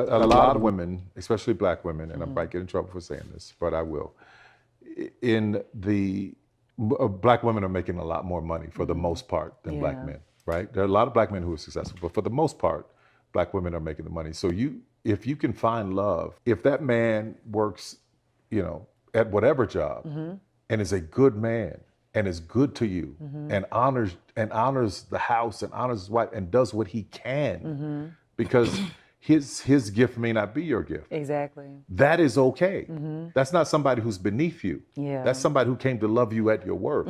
a lot of women, especially black women, and I might get in trouble for saying this, but I will. In the black women are making a lot more money for the most part than black men, right? There are a lot of black men who are successful, but for the most part, black women are making the money. So if you can find love, if that man works, at whatever job, and is a good man and is good to you, and honors the house and honors his wife and does what he can, because his gift may not be your gift. Exactly. That is okay. That's not somebody who's beneath you. Yeah. That's somebody who came to love you at your worth,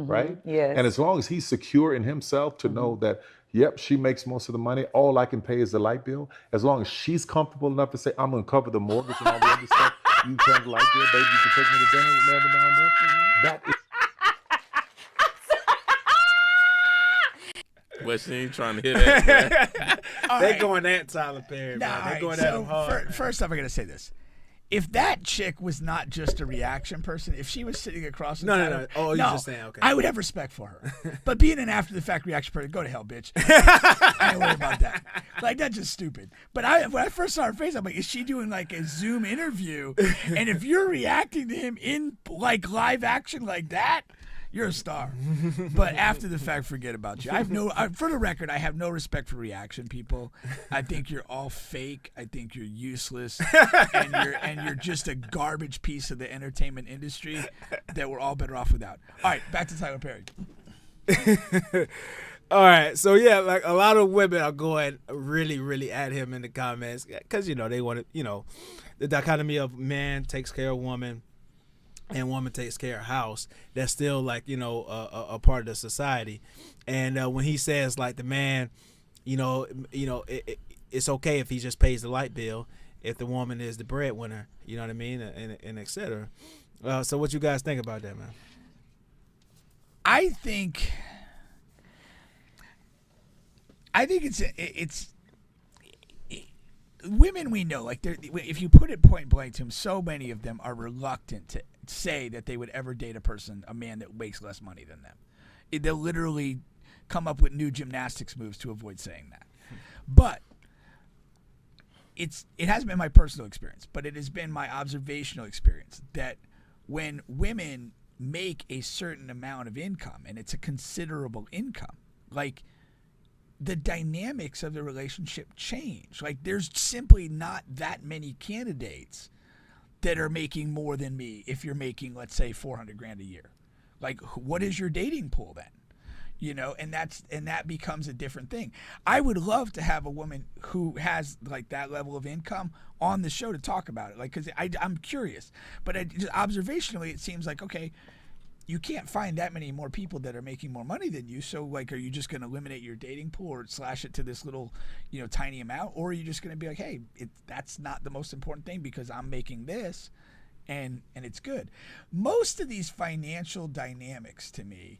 right? Yes. And as long as he's secure in himself to know that, yep, she makes most of the money, all I can pay is the light bill, as long as she's comfortable enough to say, I'm going to cover the mortgage and all the other stuff, you turn the light bill, baby, you can take me to dinner every now and then. That is... Well, she ain't trying to hear that. They going at Tyler Perry. Nah, Man. They all right, going so at him hard. first off, I gotta say this: if that chick was not just a reaction person, if she was sitting across from Tyler, No. Oh, you're just saying, okay. I would have respect for her. But being an after the fact reaction person, go to hell, bitch. I ain't worried about that. Like, that's just stupid. But when I first saw her face, I'm like, is she doing like a Zoom interview? And if you're reacting to him in like live action like that, you're a star. But after the fact, forget about you. For the record, I have no respect for reaction people. I think you're all fake. I think you're useless, and you're just a garbage piece of the entertainment industry that we're all better off without. All right, back to Tyler Perry. All right, so yeah, like a lot of women are going really, really at him in the comments because they want to, the dichotomy of man takes care of woman and woman takes care of house. That's still like a part of the society. And when he says like the man, it's okay if he just pays the light bill if the woman is the breadwinner. You know what I mean, and et cetera. So what you guys think about that, man? I think it's women we know, like if you put it point blank to them, so many of them are reluctant to say that they would ever date a man that makes less money than them. They'll literally come up with new gymnastics moves to avoid saying that. But it hasn't been my personal experience, but it has been my observational experience that when women make a certain amount of income, and it's a considerable income, like the dynamics of the relationship change. Like there's simply not that many candidates that are making more than me if you're making, let's say, $400,000 a year. Like, what is your dating pool then? And that becomes a different thing. I would love to have a woman who has like that level of income on the show to talk about it. Like, because I'm curious, but just observationally, it seems like, okay, you can't find that many more people that are making more money than you. So like, are you just going to eliminate your dating pool or slash it to this little, tiny amount? Or are you just going to be like, hey, that's not the most important thing because I'm making this and it's good. Most of these financial dynamics to me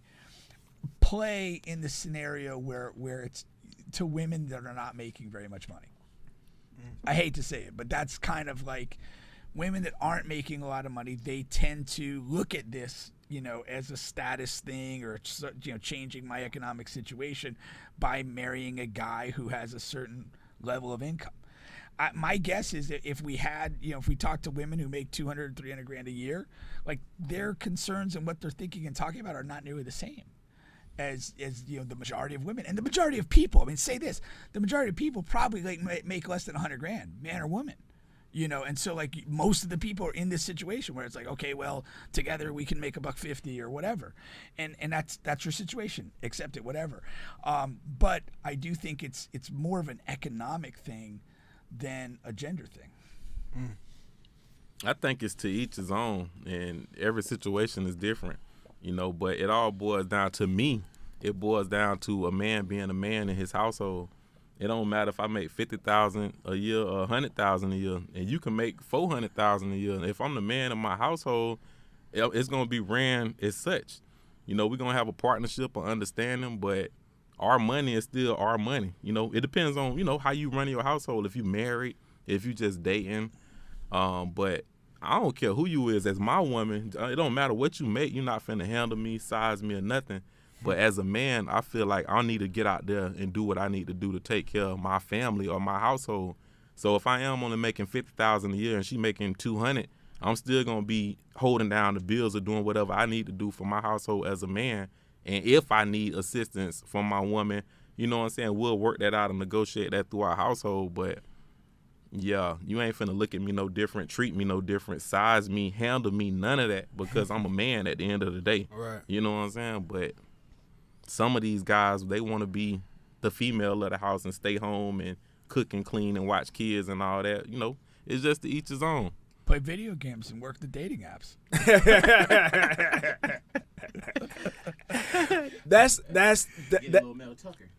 play in the scenario where it's to women that are not making very much money. I hate to say it, but that's kind of like women that aren't making a lot of money. They tend to look at this, as a status thing or, changing my economic situation by marrying a guy who has a certain level of income. My guess is that if we talk to women who make $200,000, $300,000 a year, like their concerns and what they're thinking and talking about are not nearly the same as the majority of women and the majority of people. I mean, say this: the majority of people probably make less than $100,000, man or woman. And so like most of the people are in this situation where it's like, okay, well, together we can make $150 or whatever, and that's your situation. Accept it, whatever. But I do think it's more of an economic thing than a gender thing. I think it's to each his own, and every situation is different, but it all boils down to me. It boils down to a man being a man in his household. It don't matter if I make $50,000 a year or $100,000 a year, and you can make $400,000 a year. If I'm the man of my household, it's gonna be ran as such. We're gonna have a partnership or understanding, but our money is still our money. It depends on how you run your household. If you married, if you just dating, but I don't care who you is as my woman. It don't matter what you make. You're not finna handle me, size me, or nothing. But as a man, I feel like I need to get out there and do what I need to do to take care of my family or my household. So if I am only making $50,000 a year and she making $200,000, I'm still gonna be holding down the bills or doing whatever I need to do for my household as a man. And if I need assistance from my woman, you know what I'm saying, we'll work that out and negotiate that through our household. But yeah, you ain't finna look at me no different, treat me no different, size me, handle me, none of that, because I'm a man at the end of the day. Right. You know what I'm saying? But some of these guys, they want to be the female of the house and stay home and cook and clean and watch kids and all that. You know, it's just to each his own. Play video games and work the dating apps. That's Get a little Mel Tucker.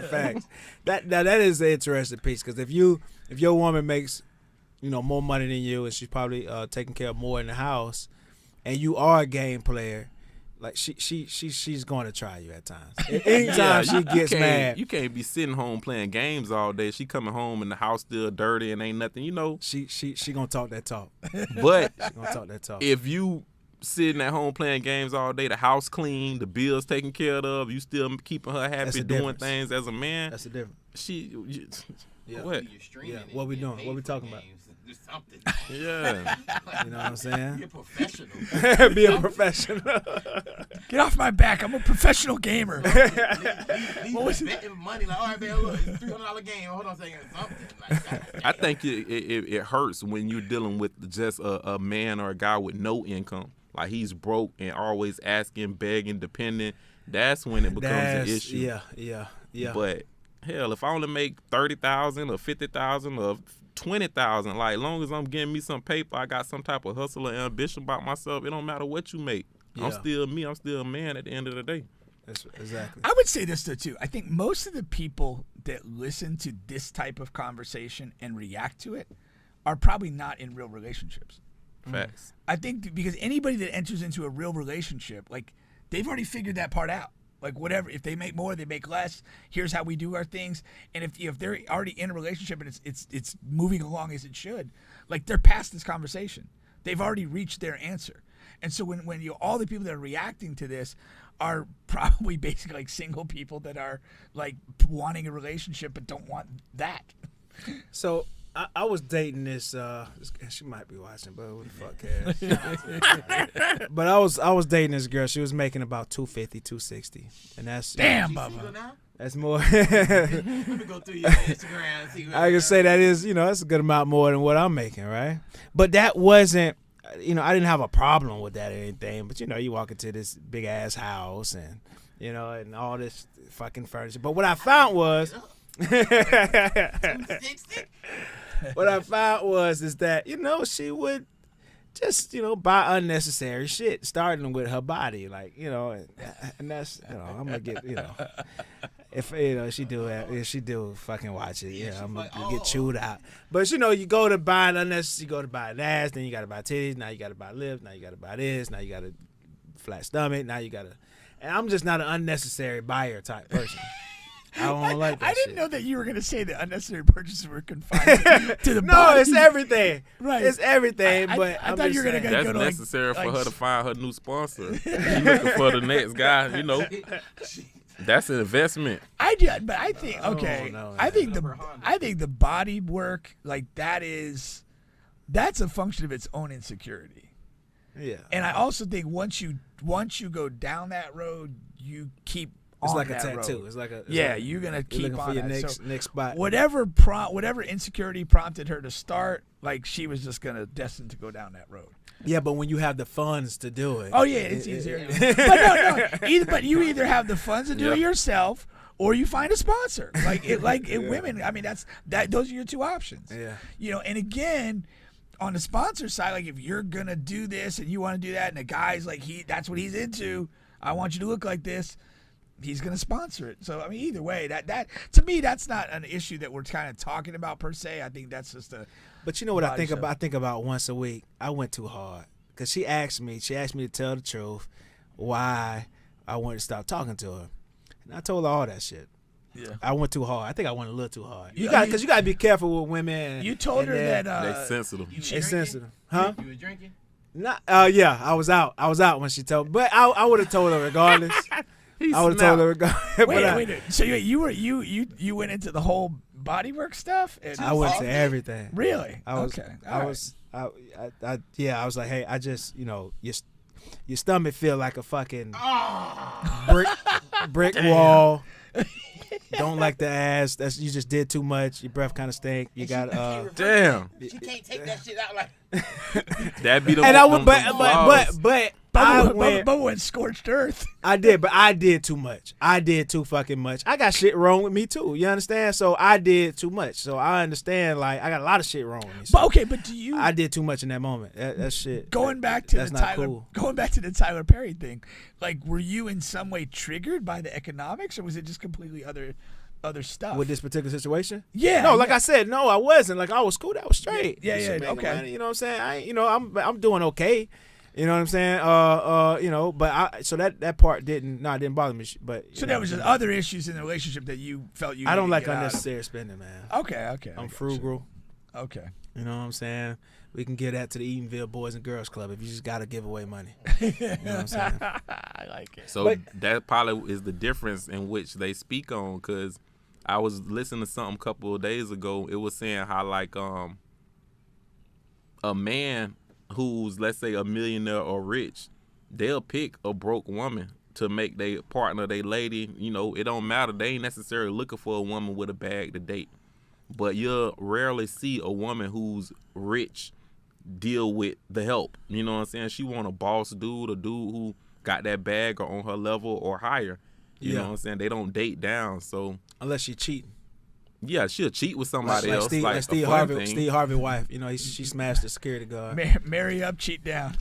facts. That is the interesting piece, because if your woman makes, you know, more money than you, and she's probably taking care of more in the house, and you are a game player, like she's going to try you at times. Anytime she gets mad, You can't be sitting home playing games all day. She coming home and the house still dirty and ain't nothing, you know. she gonna talk that talk. But She gonna talk that talk. if you sitting at home playing games all day, the house clean, the bills taken care of, you still keeping her That's happy the doing difference. things as a man, That's the difference. Yeah. Yeah. What? You're streaming Yeah, it, what we getting doing? paid What we for talking about? games. Do something. Yeah. You know what I'm saying? You're professional. Be a professional. Get off my back. I'm a professional gamer. Leave betting money. Like, all right, man, look, it's $300 game. Hold on a second. Something. Like, I think it hurts when you're dealing with just a man or a guy with no income. Like he's broke and always asking, begging, dependent. That's when it becomes an issue. Yeah. But hell, if I only make $30,000 or $50,000 or $20,000, like, as long as I'm getting me some paper, I got some type of hustle or ambition about myself. It don't matter what you make. Yeah. I'm still me. I'm still a man at the end of the day. That's exactly. I would say this though too. I think most of the people that listen to this type of conversation and react to it are probably not in real relationships. Facts. I think because anybody that enters into a real relationship, like, they've already figured that part out. Like, whatever, if they make more, they make less. Here's how we do our things. And if they're already in a relationship and it's moving along as it should, like, they're past this conversation. They've already reached their answer. And so when you all the people that are reacting to this are probably basically like single people that are like wanting a relationship but don't want that. So I was dating this. She might be watching, but who the fuck cares? But I was dating this girl. She was making about $250, $260, and that's Damn, you single Bubba. now? That's more. Let me go through your Instagram and see what I can say that is, that's a good amount more than what I'm making, right? But that wasn't, I didn't have a problem with that or anything. But you walk into this big ass house and and all this fucking furniture. But what I found was. 260? What I found is that she would just buy unnecessary shit, starting with her body, like and that's I'm gonna get if she do it, if she do fucking watch it, I'm gonna get chewed out. But you go to buying unnecessary, you go to buy an ass, then you gotta buy titties, now you gotta buy lips, now you gotta buy this, now you gotta flat stomach, now you gotta, and I'm just not an unnecessary buyer type person. I don't like that I didn't shit. know that you were going to say that unnecessary purchases were confined to the No, body. it's everything. Right. It's everything. I But thought you were gonna saying. go That's to, like- necessary for like- her to find her new sponsor. She looking for the next guy, That's an investment. I did, but I think okay. no, I think the body work, like, that's a function of its own insecurity. Yeah. And I also think once you go down that road, you keep It's on like a that tattoo. road. It's like a You're gonna you're keep looking on for your that. next So next spot. whatever insecurity prompted her to start, like, she was just gonna destined to go down that road. Yeah, but when you have the funds to do it. Oh yeah, it's easier. But you either have the funds to do it Yeah. yourself, or you find a sponsor. Women. I mean, those are your two options. Yeah. And again, on the sponsor side, like, if you're gonna do this and you want to do that, and the guy's like, that's what he's into. I want you to look like this. He's gonna sponsor it. So I mean, either way, that to me, that's not an issue that we're kind of talking about per se. I think that's just a. But you know what I body think show. about? I think about once a week. I went too hard because she asked me to tell the truth why I wanted to stop talking to her, and I told her all that shit. Yeah. I went too hard. I think I went a little too hard. You- Because you got to be careful with women. You told and her their- that. They sensitive. You was It's drinking? sensitive, huh? You was drinking? Not. Yeah, I was out. I was out when she told. But I would have told her regardless. I would have told her regardless. Wait. So you went into the whole bodywork stuff? And I went to all- everything. Really? I was, okay. I was, yeah. I was like, hey, I just, your stomach feel like a fucking brick wall. Don't like the ass. That's you just did too much. Your breath kind of stink. You got Damn. She can't take that shit out like. That be the and I them- would, them flaws. but I went. Bubba went scorched earth. I did, but I did too much. I did too fucking much. I got shit wrong with me too. You understand? So I did too much. So I understand. Like I got a lot of shit wrong with me. So But okay, but do you I did too much in that moment. That shit. going back to that's the not Tyler cool. going back to the Tyler Perry thing? Like, were you in some way triggered by the economics, or was it just completely other stuff? With this particular situation? Yeah, No, like yeah. I said, no, I wasn't. Like I was cool. That was straight. Yeah, Just yeah, making okay. money, you know what I'm saying? I ain't, I'm doing okay. You know what I'm saying? But so that part didn't bother me. But So there was just other issues in the relationship that you felt you. I don't needed like to get out of. unnecessary spending, man. Okay. I I'm gotcha. frugal. Okay. You know what I'm saying? We can give that to the Eatonville Boys and Girls Club if you just got to give away money. You know what I'm saying? I like it. So But- that probably is the difference in which they speak on. Because I was listening to something a couple of days ago. It was saying how like a man who's, let's say, a millionaire or rich, they'll pick a broke woman to make their partner, their lady. It don't matter. They ain't necessarily looking for a woman with a bag to date. But you'll rarely see a woman who's rich deal with the help. You know what I'm saying? She want a boss dude, a dude who got that bag or on her level or higher. You Yeah. know what I'm saying? They don't date down. So Unless you cheating. yeah, she'll cheat with somebody Like else. Steve, like like Steve a fun Harvey, thing. Steve Harvey wife. She smashed the security guard. Marry up, cheat down.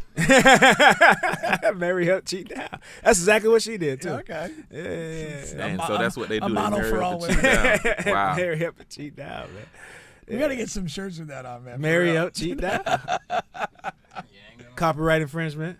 Marry up, cheat down. That's exactly what she did too. Okay. Yeah. And so that's what they a do. They model marry for up all and cheat down. Wow. Marry up and cheat down, man. We gotta get some shirts with that on, man. Marry For real. up, cheat down. Copyright infringement.